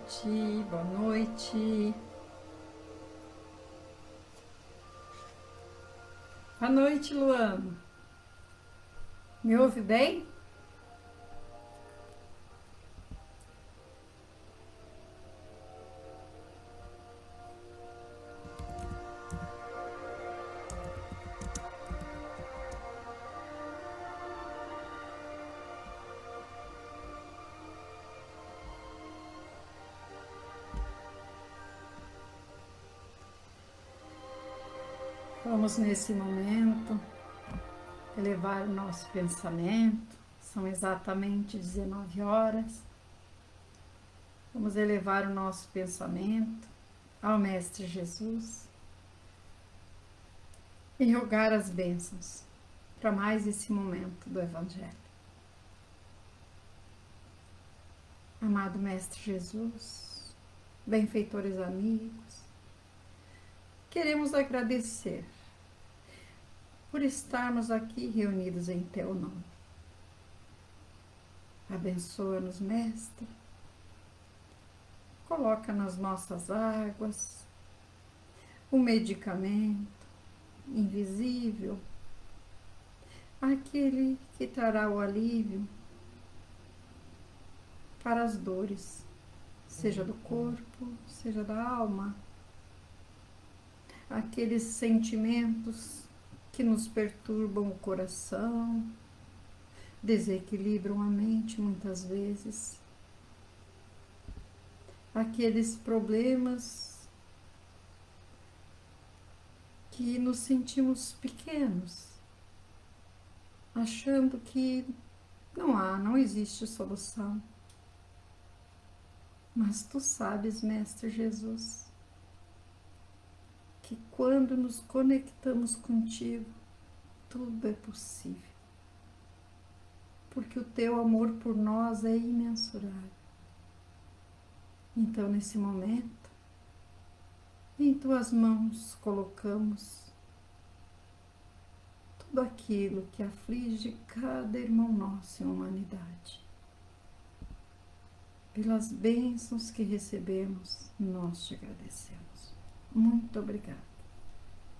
noite, boa noite. Boa noite, Luana. Me ouve bem? Vamos nesse momento elevar o nosso pensamento. São exatamente 19 horas. Vamos elevar o nosso pensamento ao Mestre Jesus e rogar as bênçãos para mais esse momento do Evangelho. Amado Mestre Jesus, benfeitores amigos, queremos agradecer por estarmos aqui reunidos em Teu nome. Abençoa-nos, Mestre. Coloca nas nossas águas o medicamento invisível, aquele que trará o alívio para as dores, seja do corpo, seja da alma, aqueles sentimentos que nos perturbam o coração, desequilibram a mente muitas vezes, aqueles problemas que nos sentimos pequenos, achando que não existe solução. Mas Tu sabes, Mestre Jesus, que quando nos conectamos contigo, tudo é possível. Porque o Teu amor por nós é imensurável. Então, nesse momento, em Tuas mãos colocamos tudo aquilo que aflige cada irmão nosso em humanidade. Pelas bênçãos que recebemos, nós Te agradecemos. Muito obrigada.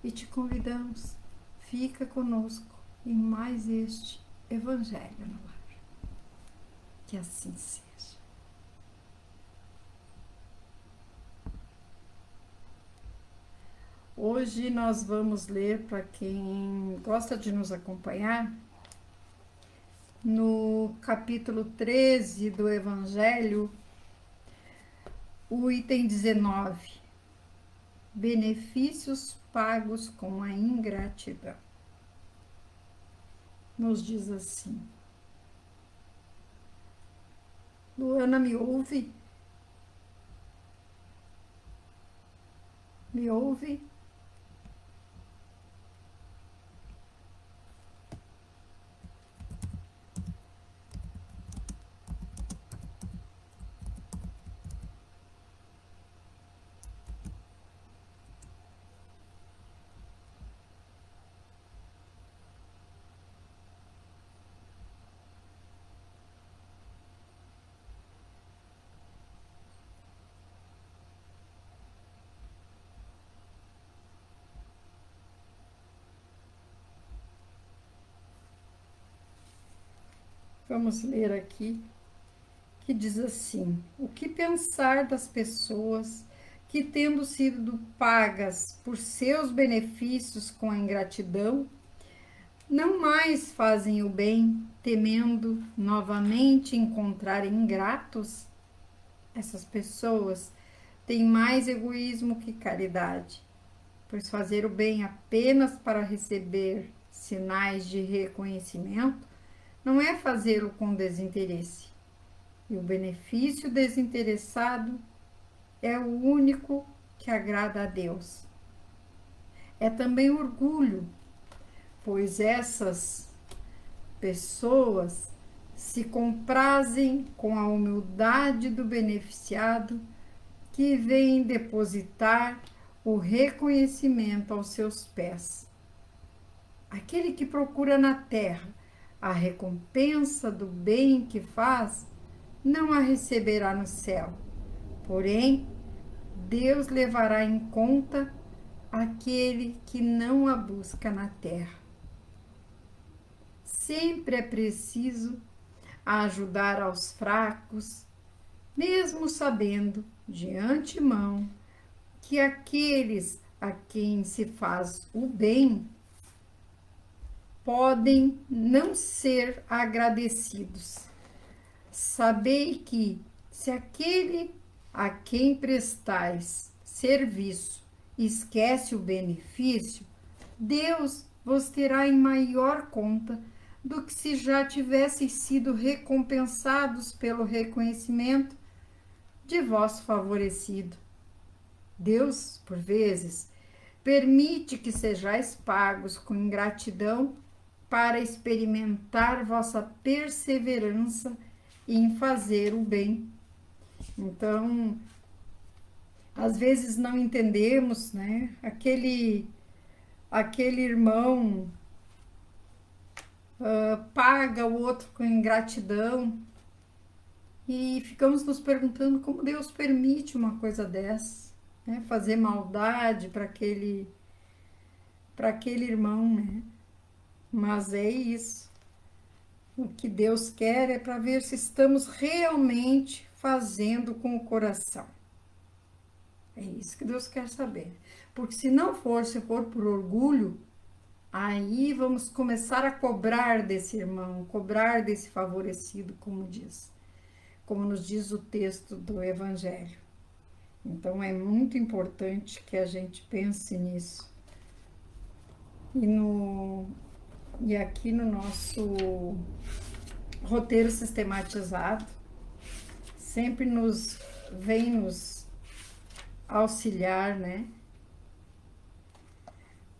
E te convidamos, fica conosco em mais este Evangelho no Lar. Que assim seja. Hoje nós vamos ler, para quem gosta de nos acompanhar, no capítulo 13 do Evangelho, o item 19. Benefícios pagos com a ingratidão. Nos diz assim. Luana, me ouve? Me ouve? Vamos ler aqui, que diz assim: o que pensar das pessoas que, tendo sido pagas por seus benefícios com a ingratidão, não mais fazem o bem, temendo novamente encontrarem ingratos? Essas pessoas têm mais egoísmo que caridade, pois fazer o bem apenas para receber sinais de reconhecimento não é fazê-lo com desinteresse. E o benefício desinteressado é o único que agrada a Deus. É também orgulho, pois essas pessoas se comprazem com a humildade do beneficiado que vem depositar o reconhecimento aos seus pés. Aquele que procura na terra a recompensa do bem que faz, não a receberá no céu, Porém, Deus levará em conta aquele que não a busca na terra. Sempre é preciso ajudar aos fracos, mesmo sabendo de antemão que aqueles a quem se faz o bem podem não ser agradecidos. Sabei que, se aquele a quem prestais serviço esquece o benefício, Deus vos terá em maior conta do que se já tivesseis sido recompensados pelo reconhecimento de vosso favorecido. Deus, por vezes, permite que sejais pagos com ingratidão para experimentar vossa perseverança em fazer o bem. Então, às vezes não entendemos, né? Aquele irmão paga o outro com ingratidão e ficamos nos perguntando como Deus permite uma coisa dessa, né? Fazer maldade para aquele irmão, né? Mas é isso. O que Deus quer é para ver se estamos realmente fazendo com o coração. É isso que Deus quer saber. Porque se não for, se for por orgulho, aí vamos começar a cobrar desse irmão, cobrar desse favorecido, como nos diz o texto do Evangelho. Então é muito importante que a gente pense nisso. E aqui no nosso roteiro sistematizado, sempre vem nos auxiliar, né?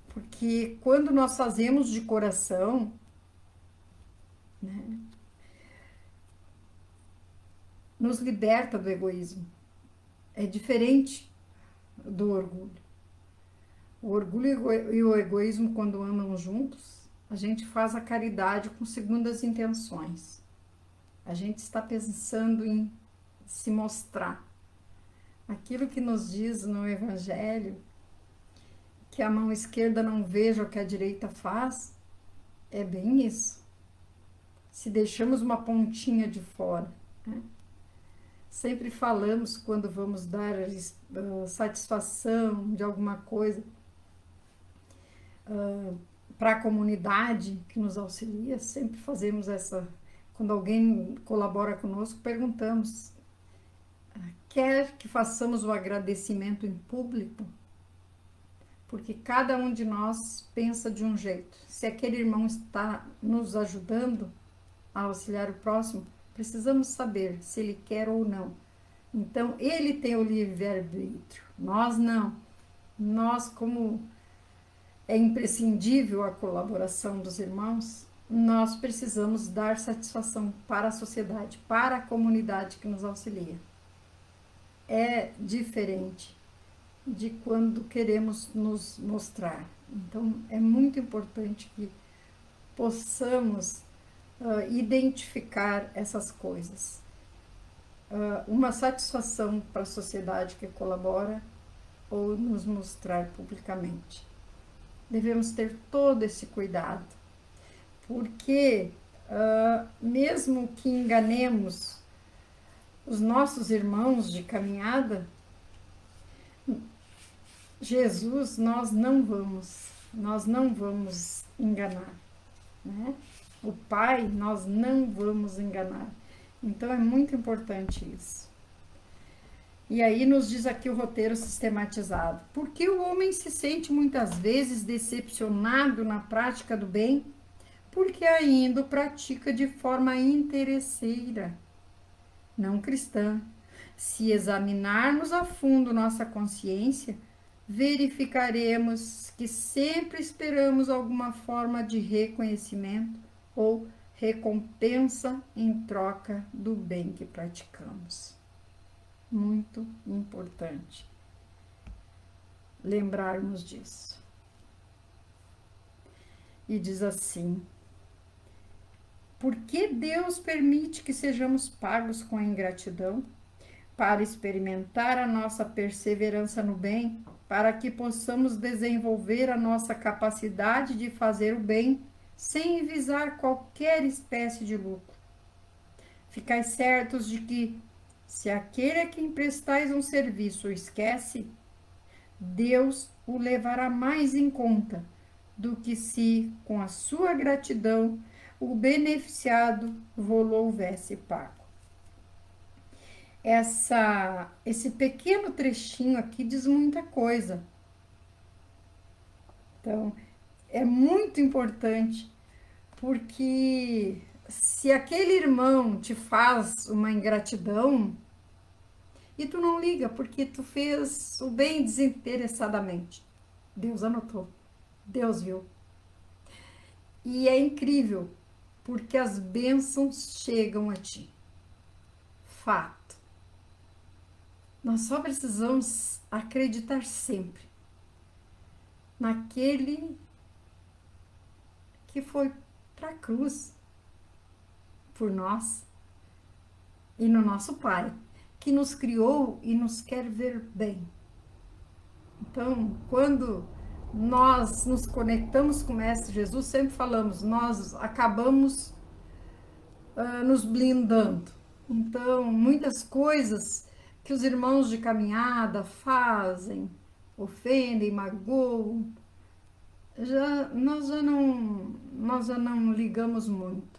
Porque quando nós fazemos de coração, né, nos liberta do egoísmo. É diferente do orgulho. O orgulho e o egoísmo, quando andam juntos, a gente faz a caridade com segundas intenções. A gente está pensando em se mostrar. Aquilo que nos diz no Evangelho, que a mão esquerda não veja o que a direita faz, é bem isso. Se deixamos uma pontinha de fora, né? Sempre falamos quando vamos dar satisfação de alguma coisa para a comunidade que nos auxilia, sempre fazemos essa. Quando alguém colabora conosco, perguntamos: quer que façamos o agradecimento em público? Porque cada um de nós pensa de um jeito. Se aquele irmão está nos ajudando a auxiliar o próximo, precisamos saber se ele quer ou não. Então, ele tem o livre-arbítrio, nós não. Nós, como é imprescindível a colaboração dos irmãos, nós precisamos dar satisfação para a sociedade, para a comunidade que nos auxilia. É diferente de quando queremos nos mostrar. Então, é muito importante que possamos identificar essas coisas. Uma satisfação para a sociedade que colabora ou nos mostrar publicamente. Devemos ter todo esse cuidado, porque mesmo que enganemos os nossos irmãos de caminhada, Jesus nós não vamos enganar, né? O Pai nós não vamos enganar. Então é muito importante isso. E aí nos diz aqui o roteiro sistematizado. Porque o homem se sente muitas vezes decepcionado na prática do bem? Porque ainda o pratica de forma interesseira, não cristã. Se examinarmos a fundo nossa consciência, verificaremos que sempre esperamos alguma forma de reconhecimento ou recompensa em troca do bem que praticamos. Muito importante lembrarmos disso. E diz assim: por que Deus permite que sejamos pagos com a ingratidão? para experimentar a nossa perseverança no bem, para que possamos desenvolver a nossa capacidade de fazer o bem sem visar qualquer espécie de lucro. Ficai certos de que, se aquele a quem prestais um serviço o esquece, Deus o levará mais em conta do que se, com a sua gratidão, o beneficiado vô houvesse pago. Esse pequeno trechinho aqui diz muita coisa. Então, é muito importante, porque se aquele irmão te faz uma ingratidão, e tu não liga, porque tu fez o bem desinteressadamente. Deus anotou, Deus viu. E é incrível, porque as bênçãos chegam a ti. Fato. Nós só precisamos acreditar sempre naquele que foi para a cruz por nós e no nosso Pai, que nos criou e nos quer ver bem. Então, quando nós nos conectamos com o Mestre Jesus, sempre falamos, nós acabamos nos blindando. Então, muitas coisas que os irmãos de caminhada fazem, ofendem, magoam, nós já não ligamos muito.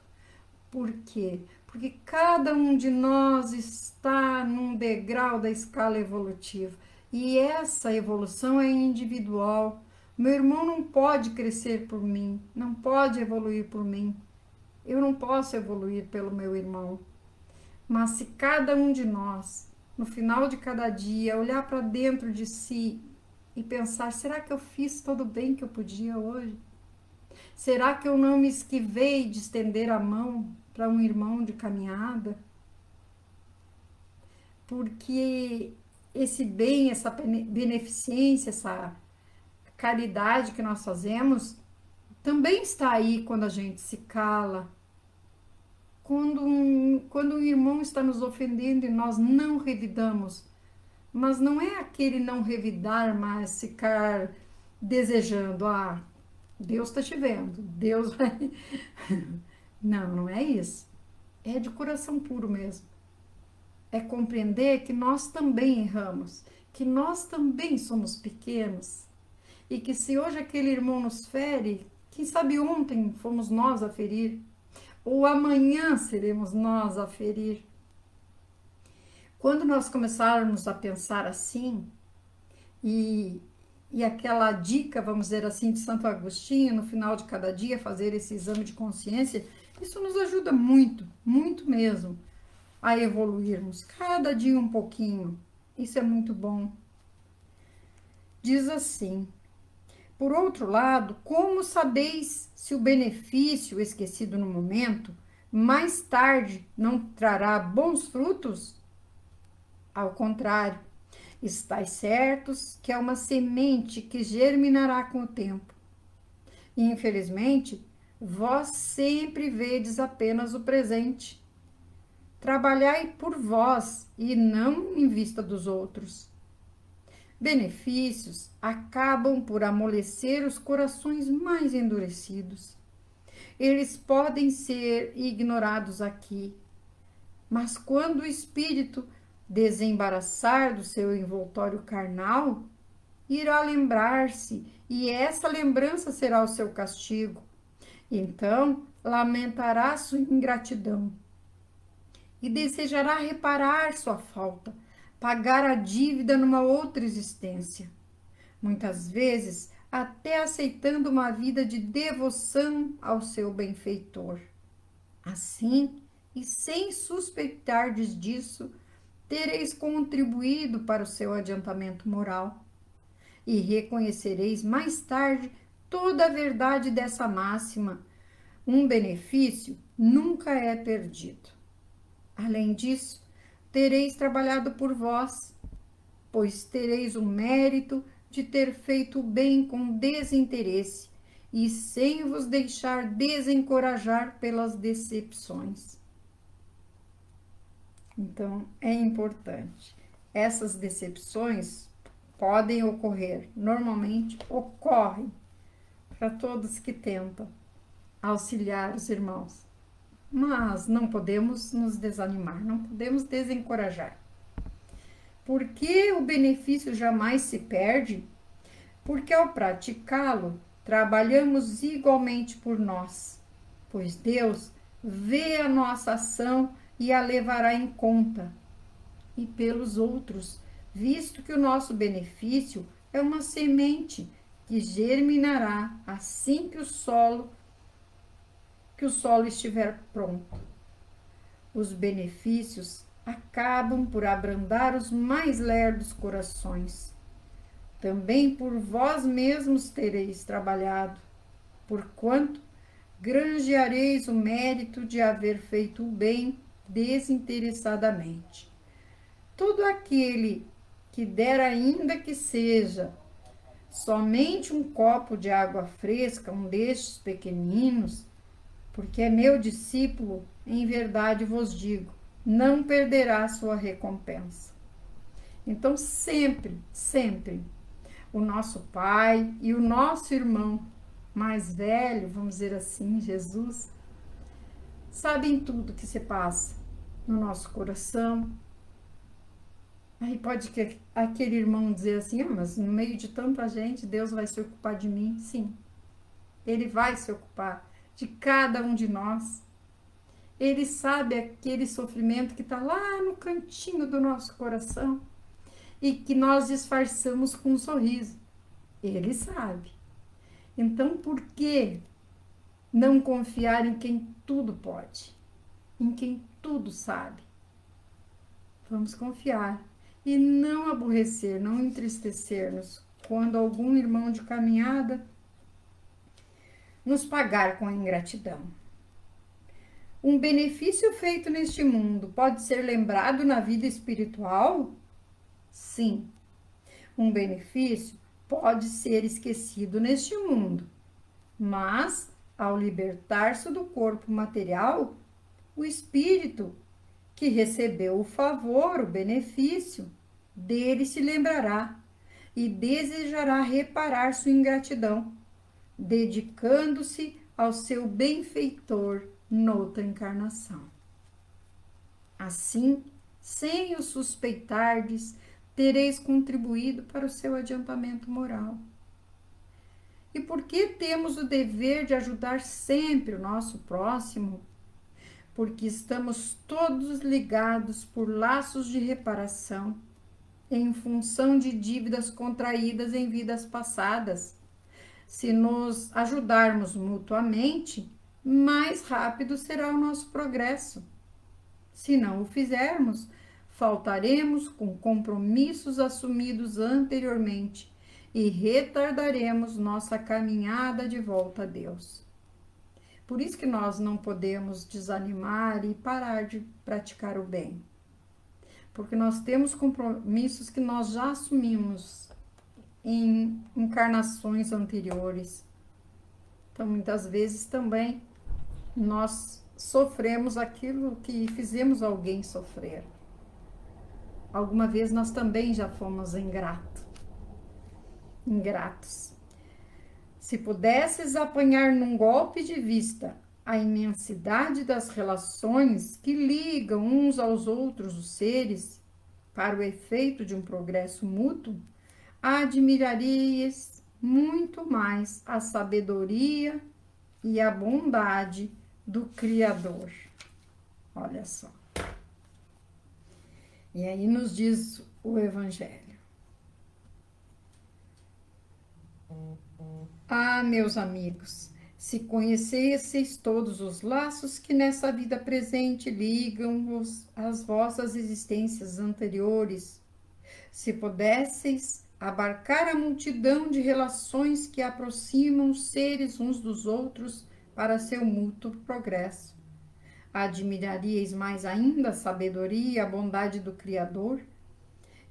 Por quê? Porque cada um de nós está num degrau da escala evolutiva. E essa evolução é individual. Meu irmão não pode crescer por mim, não pode evoluir por mim. Eu não posso evoluir pelo meu irmão. Mas se cada um de nós, no final de cada dia, olhar para dentro de si e pensar, será que eu fiz todo o bem que eu podia hoje? Será que eu não me esquivei de estender a mão para um irmão de caminhada? Porque esse bem, essa beneficência, essa caridade que nós fazemos, também está aí quando a gente se cala. Quando um irmão está nos ofendendo e nós não revidamos, mas não é aquele não revidar, mas ficar desejando, Deus está te vendo, Deus vai... Não, não é isso. É de coração puro mesmo. É compreender que nós também erramos, que nós também somos pequenos e que se hoje aquele irmão nos fere, quem sabe ontem fomos nós a ferir, ou amanhã seremos nós a ferir. Quando nós começarmos a pensar assim, e aquela dica, vamos dizer assim, de Santo Agostinho, no final de cada dia, fazer esse exame de consciência, isso nos ajuda muito, muito mesmo, a evoluirmos, cada dia um pouquinho. Isso é muito bom. Diz assim: por outro lado, como sabeis se o benefício esquecido no momento, mais tarde não trará bons frutos? Ao contrário, estais certos que é uma semente que germinará com o tempo. E, infelizmente, vós sempre vedes apenas o presente. Trabalhai por vós e não em vista dos outros. Benefícios acabam por amolecer os corações mais endurecidos. Eles podem ser ignorados aqui, mas quando o espírito desembaraçar do seu envoltório carnal, irá lembrar-se, e essa lembrança será o seu castigo. Então, lamentará sua ingratidão e desejará reparar sua falta, pagar a dívida numa outra existência. Muitas vezes, até aceitando uma vida de devoção ao seu benfeitor. Assim, e sem suspeitardes disso, tereis contribuído para o seu adiantamento moral e reconhecereis mais tarde toda a verdade dessa máxima: um benefício nunca é perdido. Além disso, tereis trabalhado por vós, pois tereis o mérito de ter feito o bem com desinteresse e sem vos deixar desencorajar pelas decepções. Então, é importante. Essas decepções podem ocorrer, normalmente ocorrem para todos que tentam auxiliar os irmãos. Mas não podemos nos desanimar, não podemos desencorajar. Porque o benefício jamais se perde? Porque ao praticá-lo, trabalhamos igualmente por nós, pois Deus vê a nossa ação e a levará em conta, e pelos outros, visto que o nosso benefício é uma semente que germinará assim que o solo estiver pronto. Os benefícios acabam por abrandar os mais lerdos corações. Também por vós mesmos tereis trabalhado, porquanto granjeareis o mérito de haver feito o bem desinteressadamente. Todo aquele que der, ainda que seja somente um copo de água fresca, um destes pequeninos, porque é meu discípulo, em verdade vos digo, não perderá sua recompensa. Então, sempre, sempre, o nosso pai e o nosso irmão mais velho, vamos dizer assim, Jesus, sabem tudo que se passa no nosso coração. Aí pode que aquele irmão dizer assim, mas no meio de tanta gente, Deus vai se ocupar de mim. Sim, Ele vai se ocupar de cada um de nós. Ele sabe aquele sofrimento que está lá no cantinho do nosso coração e que nós disfarçamos com um sorriso. Ele sabe. Então, por que não confiar em quem tudo pode? Em quem tudo sabe? Vamos confiar e não aborrecer, não entristecer-nos quando algum irmão de caminhada nos pagar com a ingratidão. Um benefício feito neste mundo pode ser lembrado na vida espiritual? Sim. Um benefício pode ser esquecido neste mundo, mas ao libertar-se do corpo material, o espírito que recebeu o favor, o benefício, dele se lembrará e desejará reparar sua ingratidão, dedicando-se ao seu benfeitor noutra encarnação. Assim, sem o suspeitardes, tereis contribuído para o seu adiantamento moral. E por que temos o dever de ajudar sempre o nosso próximo? Porque estamos todos ligados por laços de reparação, em função de dívidas contraídas em vidas passadas. Se nos ajudarmos mutuamente, mais rápido será o nosso progresso. Se não o fizermos, faltaremos com compromissos assumidos anteriormente e retardaremos nossa caminhada de volta a Deus. Por isso que nós não podemos desanimar e parar de praticar o bem. Porque nós temos compromissos que nós já assumimos em encarnações anteriores. Então, muitas vezes também nós sofremos aquilo que fizemos alguém sofrer. Alguma vez nós também já fomos ingratos. Se pudesses apanhar num golpe de vista a imensidade das relações que ligam uns aos outros os seres para o efeito de um progresso mútuo, admirarias muito mais a sabedoria e a bondade do Criador. Olha só. E aí nos diz o Evangelho. Ah, meus amigos, se conhecesseis todos os laços que nessa vida presente ligam-vos às vossas existências anteriores, se pudesseis abarcar a multidão de relações que aproximam os seres uns dos outros para seu mútuo progresso, admiraríeis mais ainda a sabedoria e a bondade do Criador,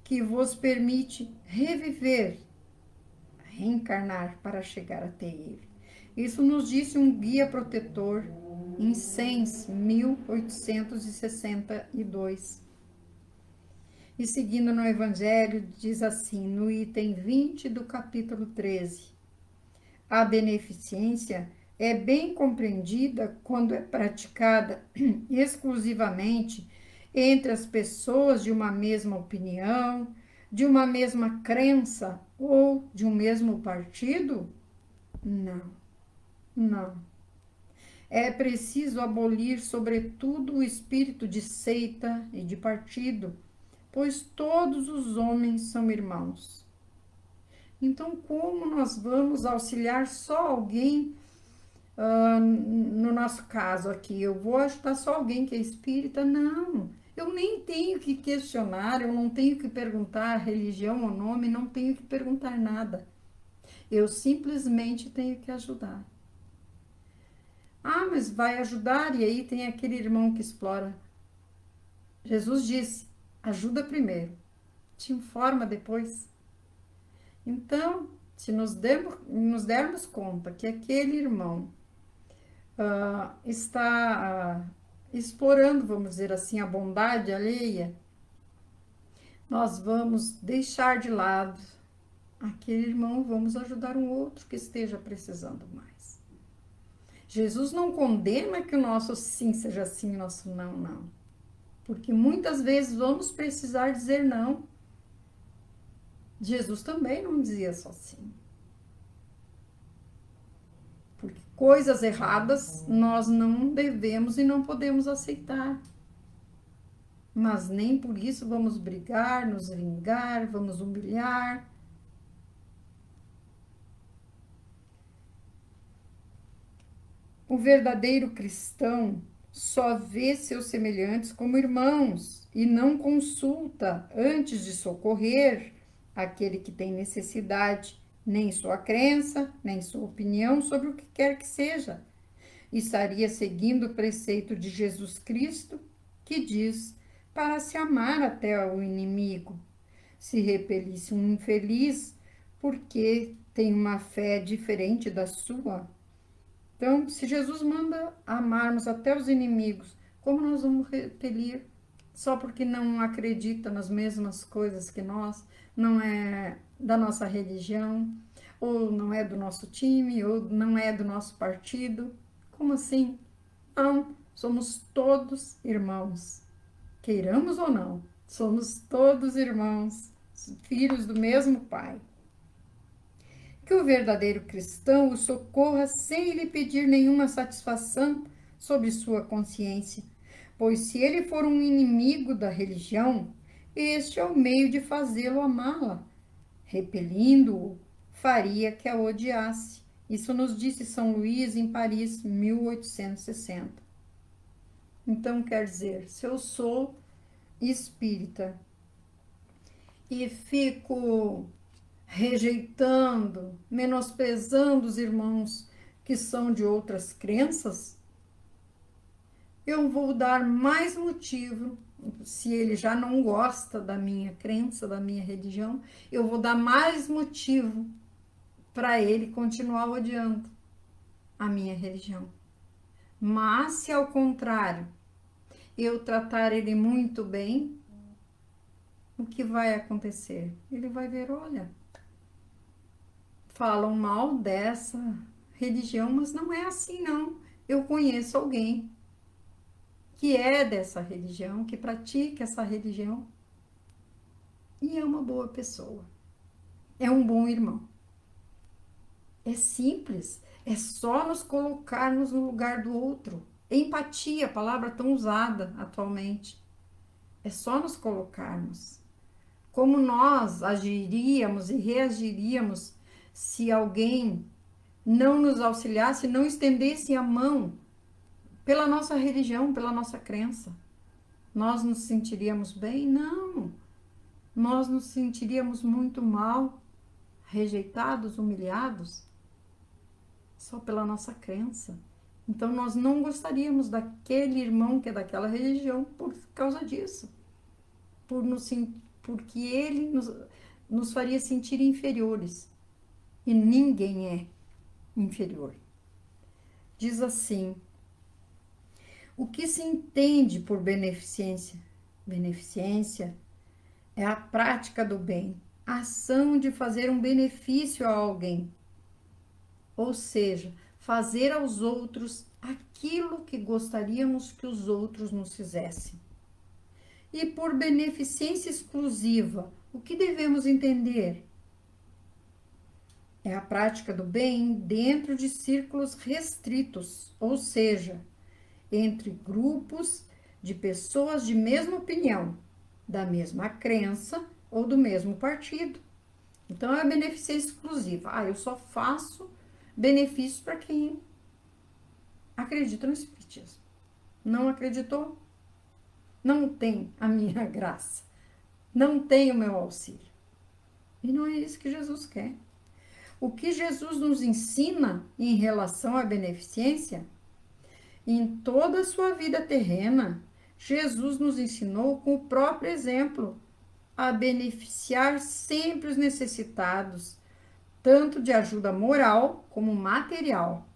que vos permite reencarnar para chegar até Ele. Isso nos disse um guia protetor em Sens, 1862. E seguindo no Evangelho, diz assim, no item 20 do capítulo 13: a beneficência é bem compreendida quando é praticada exclusivamente entre as pessoas de uma mesma opinião, de uma mesma crença ou de um mesmo partido? Não, não. É preciso abolir, sobretudo, o espírito de seita e de partido, pois todos os homens são irmãos. Então, como nós vamos auxiliar só alguém? No nosso caso aqui, eu vou ajudar só alguém que é espírita? Não, eu nem tenho que questionar, eu não tenho que perguntar religião ou nome, não tenho que perguntar nada. Eu simplesmente tenho que ajudar. Ah, mas vai ajudar e aí tem aquele irmão que explora. Jesus disse: ajuda primeiro, te informa depois. Então, se nos dermos conta que aquele irmão está explorando, vamos dizer assim, a bondade alheia, nós vamos deixar de lado aquele irmão, vamos ajudar um outro que esteja precisando mais. Jesus não condena que o nosso sim seja sim, o nosso não, não. Porque muitas vezes vamos precisar dizer não. Jesus também não dizia só sim. Porque coisas erradas nós não devemos e não podemos aceitar. Mas nem por isso vamos brigar, nos vingar, vamos humilhar. O verdadeiro cristão só vê seus semelhantes como irmãos e não consulta antes de socorrer aquele que tem necessidade, nem sua crença, nem sua opinião sobre o que quer que seja. Estaria seguindo o preceito de Jesus Cristo, que diz para se amar até o inimigo. Se repelisse um infeliz porque tem uma fé diferente da sua. Então, se Jesus manda amarmos até os inimigos, como nós vamos repelir só porque não acredita nas mesmas coisas que nós, não é da nossa religião, ou não é do nosso time, ou não é do nosso partido? Como assim? Não, somos todos irmãos, queiramos ou não, somos todos irmãos, filhos do mesmo Pai. Que o verdadeiro cristão o socorra sem lhe pedir nenhuma satisfação sobre sua consciência, pois se ele for um inimigo da religião, este é o meio de fazê-lo amá-la. Repelindo-o, faria que a odiasse. Isso nos disse São Luís em Paris, 1860. Então, quer dizer, se eu sou espírita e fico rejeitando, menosprezando os irmãos que são de outras crenças, eu vou dar mais motivo, se ele já não gosta da minha crença, da minha religião, eu vou dar mais motivo para ele continuar odiando a minha religião. Mas se ao contrário, eu tratar ele muito bem, o que vai acontecer? Ele vai ver, olha, falam mal dessa religião, mas não é assim, não. Eu conheço alguém que é dessa religião, que pratica essa religião e é uma boa pessoa, é um bom irmão. É simples, é só nos colocarmos no lugar do outro. Empatia, palavra tão usada atualmente. É só nos colocarmos. Como nós agiríamos e reagiríamos se alguém não nos auxiliasse, não estendesse a mão pela nossa religião, pela nossa crença. Nós nos sentiríamos bem? Não. Nós nos sentiríamos muito mal, rejeitados, humilhados, só pela nossa crença. Então, nós não gostaríamos daquele irmão que é daquela religião por causa disso. Porque ele nos faria sentir inferiores. E ninguém é inferior. Diz assim: o que se entende por beneficência? Beneficência é a prática do bem, a ação de fazer um benefício a alguém, ou seja, fazer aos outros aquilo que gostaríamos que os outros nos fizessem. E por beneficência exclusiva, o que devemos entender? É a prática do bem dentro de círculos restritos, ou seja, entre grupos de pessoas de mesma opinião, da mesma crença ou do mesmo partido. Então, é a beneficência exclusiva. Eu só faço benefícios para quem acredita no Espiritismo. Não acreditou? Não tem a minha graça. Não tem o meu auxílio. E não é isso que Jesus quer. O que Jesus nos ensina em relação à beneficência, em toda a sua vida terrena, Jesus nos ensinou com o próprio exemplo a beneficiar sempre os necessitados, tanto de ajuda moral como material,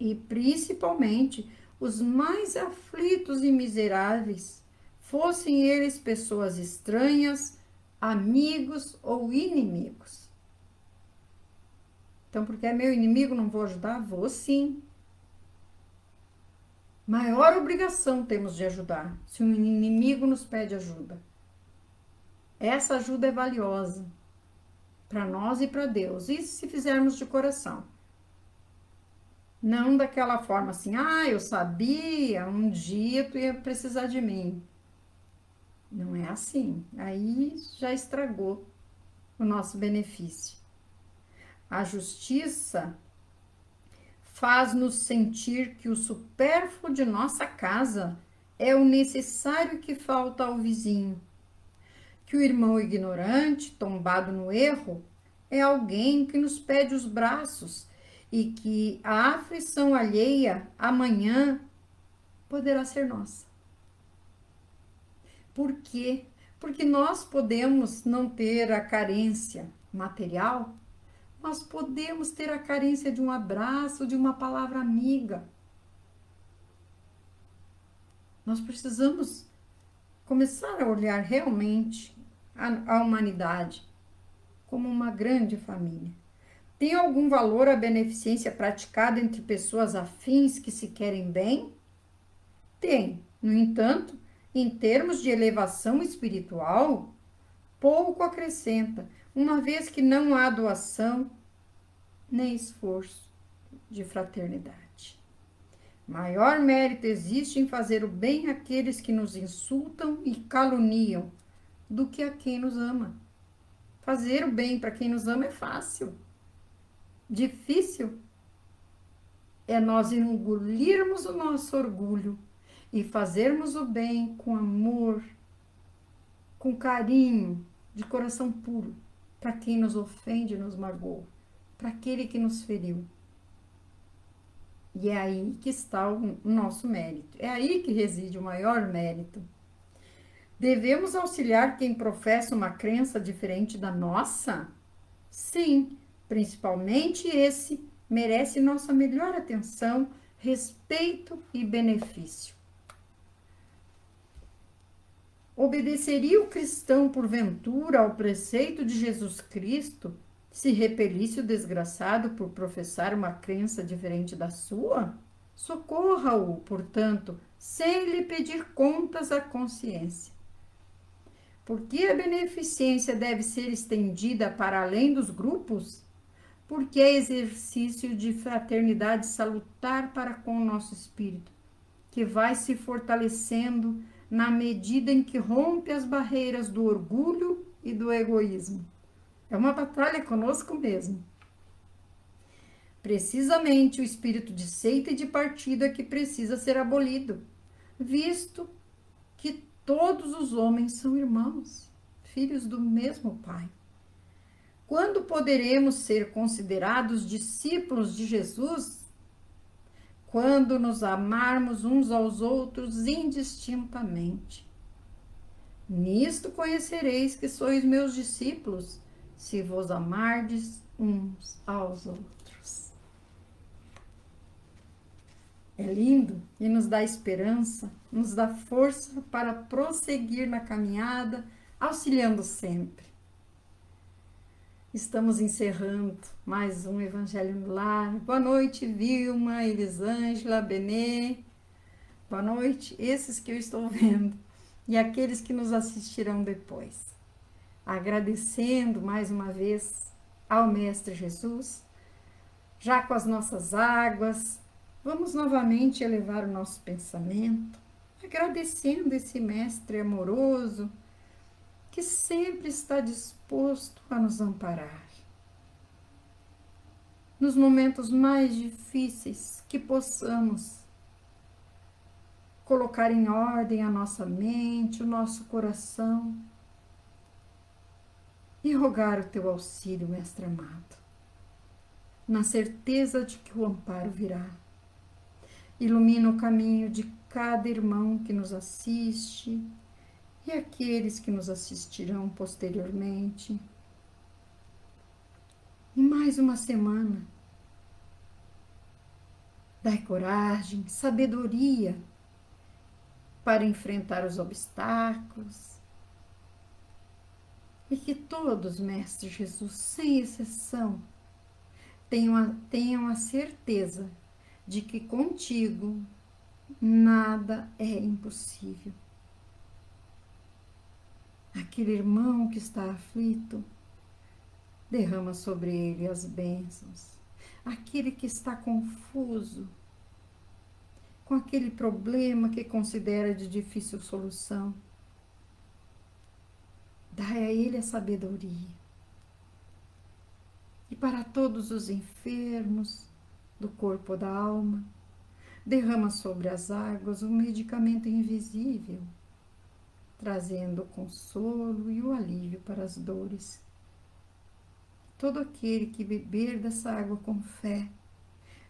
e principalmente os mais aflitos e miseráveis, fossem eles pessoas estranhas, amigos ou inimigos. Então, porque é meu inimigo, não vou ajudar? Vou sim. Maior obrigação temos de ajudar, se um inimigo nos pede ajuda. Essa ajuda é valiosa para nós e para Deus, isso se fizermos de coração. Não daquela forma assim, eu sabia, um dia tu ia precisar de mim. Não é assim, aí já estragou o nosso benefício. A justiça faz-nos sentir que o supérfluo de nossa casa é o necessário que falta ao vizinho, que o irmão ignorante, tombado no erro, é alguém que nos pede os braços e que a aflição alheia amanhã poderá ser nossa. Por quê? Porque nós podemos não ter a carência material, nós podemos ter a carência de um abraço, de uma palavra amiga. Nós precisamos começar a olhar realmente a humanidade como uma grande família. Tem algum valor a beneficência praticada entre pessoas afins que se querem bem? Tem. No entanto, em termos de elevação espiritual, pouco acrescenta, uma vez que não há doação nem esforço de fraternidade. Maior mérito existe em fazer o bem àqueles que nos insultam e caluniam do que a quem nos ama. Fazer o bem para quem nos ama é fácil. Difícil é nós engolirmos o nosso orgulho e fazermos o bem com amor, com carinho, de coração puro, para quem nos ofende e nos magoou, para aquele que nos feriu. E é aí que está o nosso mérito, é aí que reside o maior mérito. Devemos auxiliar quem professa uma crença diferente da nossa? Sim, principalmente esse merece nossa melhor atenção, respeito e benefício. Obedeceria o cristão, porventura, ao preceito de Jesus Cristo, se repelisse o desgraçado por professar uma crença diferente da sua? Socorra-o, portanto, sem lhe pedir contas à consciência. Por que a beneficência deve ser estendida para além dos grupos? Porque é exercício de fraternidade salutar para com o nosso espírito, que vai se fortalecendo na medida em que rompe as barreiras do orgulho e do egoísmo. É uma batalha conosco mesmo. Precisamente o espírito de seita e de partido é que precisa ser abolido, visto que todos os homens são irmãos, filhos do mesmo Pai. Quando poderemos ser considerados discípulos de Jesus? Quando nos amarmos uns aos outros indistintamente. Nisto conhecereis que sois meus discípulos, se vos amardes uns aos outros. É lindo e nos dá esperança, nos dá força para prosseguir na caminhada auxiliando sempre. Estamos encerrando mais um Evangelho no Lar. Boa noite, Vilma, Elisângela, Benê. Boa noite, esses que eu estou vendo e aqueles que nos assistirão depois. Agradecendo mais uma vez ao Mestre Jesus, já com as nossas águas, vamos novamente elevar o nosso pensamento, agradecendo esse Mestre amoroso que sempre está disposto a nos amparar. Nos momentos mais difíceis, que possamos colocar em ordem a nossa mente, o nosso coração e rogar o teu auxílio, Mestre amado, na certeza de que o amparo virá. Ilumina o caminho de cada irmão que nos assiste e aqueles que nos assistirão posteriormente. E mais uma semana. Dai coragem, sabedoria para enfrentar os obstáculos. E que todos, Mestre Jesus, sem exceção, tenham a certeza de que contigo nada é impossível. Aquele irmão que está aflito, derrama sobre ele as bênçãos. Aquele que está confuso, com aquele problema que considera de difícil solução, dai a ele a sabedoria. E para todos os enfermos do corpo ou da alma, derrama sobre as águas um medicamento invisível, trazendo o consolo e o alívio para as dores. Todo aquele que beber dessa água com fé,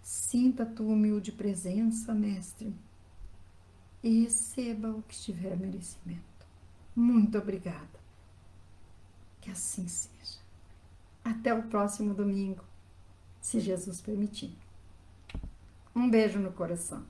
sinta a tua humilde presença, Mestre, e receba o que tiver merecimento. Muito obrigada. Que assim seja. Até o próximo domingo, se Jesus permitir. Um beijo no coração.